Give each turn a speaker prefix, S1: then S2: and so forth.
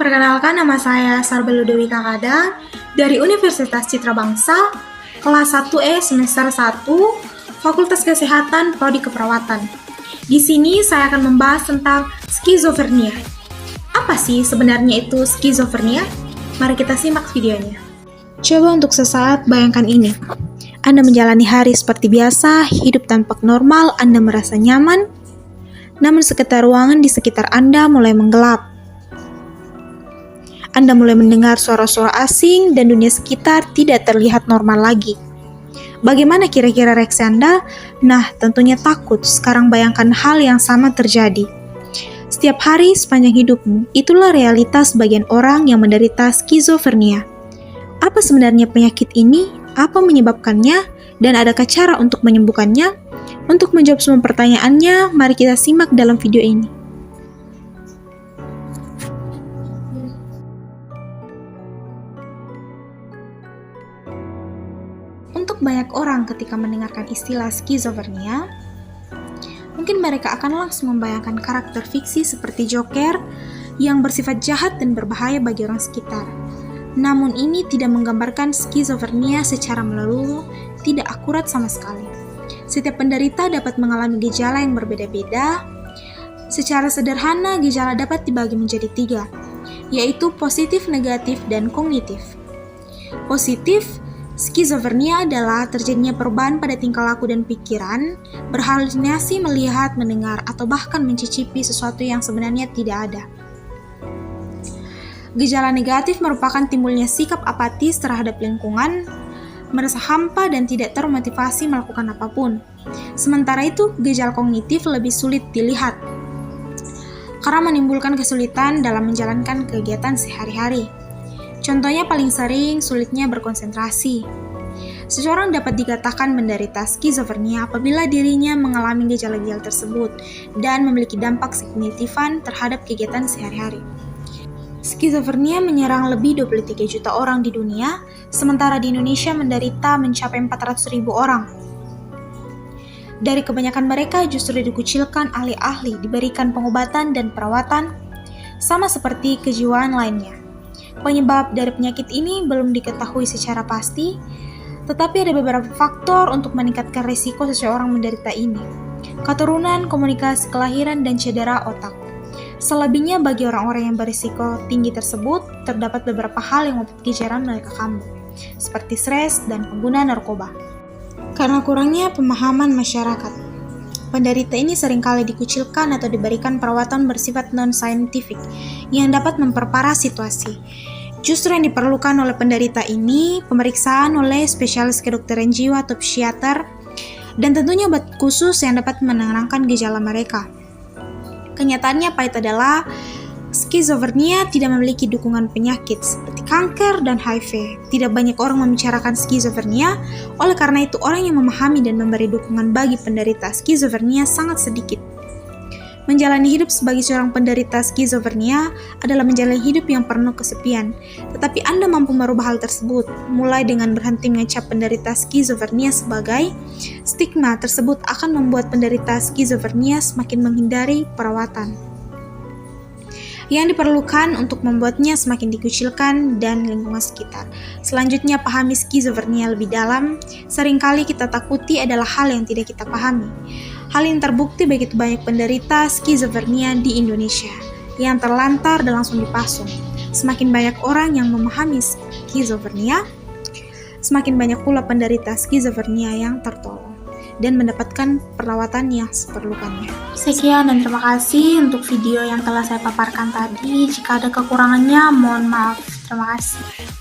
S1: Perkenalkan, nama saya Sarbel Dewi Kakada dari Universitas Citra Bangsa, kelas 1E semester 1, Fakultas Kesehatan Prodi Keperawatan. Di sini saya akan membahas tentang skizofrenia. Apa sih sebenarnya itu skizofrenia? Mari kita simak videonya. Coba untuk sesaat bayangkan ini. Anda menjalani hari seperti biasa, hidup tampak normal, Anda merasa nyaman, namun sekitar ruangan di sekitar Anda mulai menggelap. Anda mulai mendengar suara-suara asing dan dunia sekitar tidak terlihat normal lagi. Bagaimana kira-kira reaksi Anda? Nah, tentunya takut. Sekarang bayangkan hal yang sama terjadi. Setiap hari sepanjang hidupmu, itulah realitas bagian orang yang menderita skizofrenia. Apa sebenarnya penyakit ini? Apa menyebabkannya? Dan adakah cara untuk menyembuhkannya? Untuk menjawab semua pertanyaannya, mari kita simak dalam video ini. Untuk banyak orang ketika mendengarkan istilah skizofrenia, mungkin mereka akan langsung membayangkan karakter fiksi seperti Joker yang bersifat jahat dan berbahaya bagi orang sekitar. Namun ini tidak menggambarkan skizofrenia secara menyeluruh, tidak akurat sama sekali. Setiap penderita dapat mengalami gejala yang berbeda-beda. Secara sederhana, gejala dapat dibagi menjadi 3, yaitu positif, negatif, dan kognitif. Positif, skizofrenia adalah terjadinya perubahan pada tingkah laku dan pikiran, berhalusinasi melihat, mendengar, atau bahkan mencicipi sesuatu yang sebenarnya tidak ada. Gejala negatif merupakan timbulnya sikap apatis terhadap lingkungan, merasa hampa dan tidak termotivasi melakukan apapun. Sementara itu, gejala kognitif lebih sulit dilihat, karena menimbulkan kesulitan dalam menjalankan kegiatan sehari-hari. Contohnya paling sering sulitnya berkonsentrasi. Seseorang dapat dikatakan menderita skizofrenia apabila dirinya mengalami gejala-gejala tersebut dan memiliki dampak signifikan terhadap kegiatan sehari-hari. Skizofrenia menyerang lebih 23 juta orang di dunia, sementara di Indonesia menderita mencapai 400.000 orang. Dari kebanyakan mereka justru dikucilkan ahli-ahli, diberikan pengobatan dan perawatan, sama seperti kejiwaan lainnya. Penyebab dari penyakit ini belum diketahui secara pasti, tetapi ada beberapa faktor untuk meningkatkan risiko seseorang menderita ini. Keturunan, komunikasi kelahiran, dan cedera otak. Selebihnya bagi orang-orang yang berisiko tinggi tersebut, terdapat beberapa hal yang membuat gejala mereka kambuh, seperti stres dan pengguna narkoba. Karena kurangnya pemahaman masyarakat, penderita ini seringkali dikucilkan atau diberikan perawatan bersifat non-saintifik yang dapat memperparah situasi. Justru yang diperlukan oleh penderita ini pemeriksaan oleh spesialis kedokteran jiwa atau psikiater, dan tentunya obat khusus yang dapat menenangkan gejala mereka. Kenyataannya pahit adalah skizofrenia tidak memiliki dukungan penyakit seperti kanker dan HIV. Tidak banyak orang membicarakan skizofrenia, oleh karena itu orang yang memahami dan memberi dukungan bagi penderita skizofrenia sangat sedikit. Menjalani hidup sebagai seorang penderita skizofrenia adalah menjalani hidup yang penuh kesepian, tetapi Anda mampu merubah hal tersebut, mulai dengan berhenti mengecap penderita skizofrenia sebagai stigma tersebut akan membuat penderita skizofrenia semakin menghindari perawatan yang diperlukan untuk membuatnya semakin dikucilkan dan lingkungan sekitar. Selanjutnya, pahami skizofrenia lebih dalam. Seringkali kita takuti adalah hal yang tidak kita pahami. Hal yang terbukti begitu banyak penderita skizofrenia di Indonesia yang terlantar dan langsung dipasung. Semakin banyak orang yang memahami skizofrenia, semakin banyak pula penderita skizofrenia yang tertolong dan mendapatkan perawatan yang diperlukannya. Sekian dan terima kasih untuk video yang telah saya paparkan tadi. Jika ada kekurangannya, mohon maaf. Terima kasih.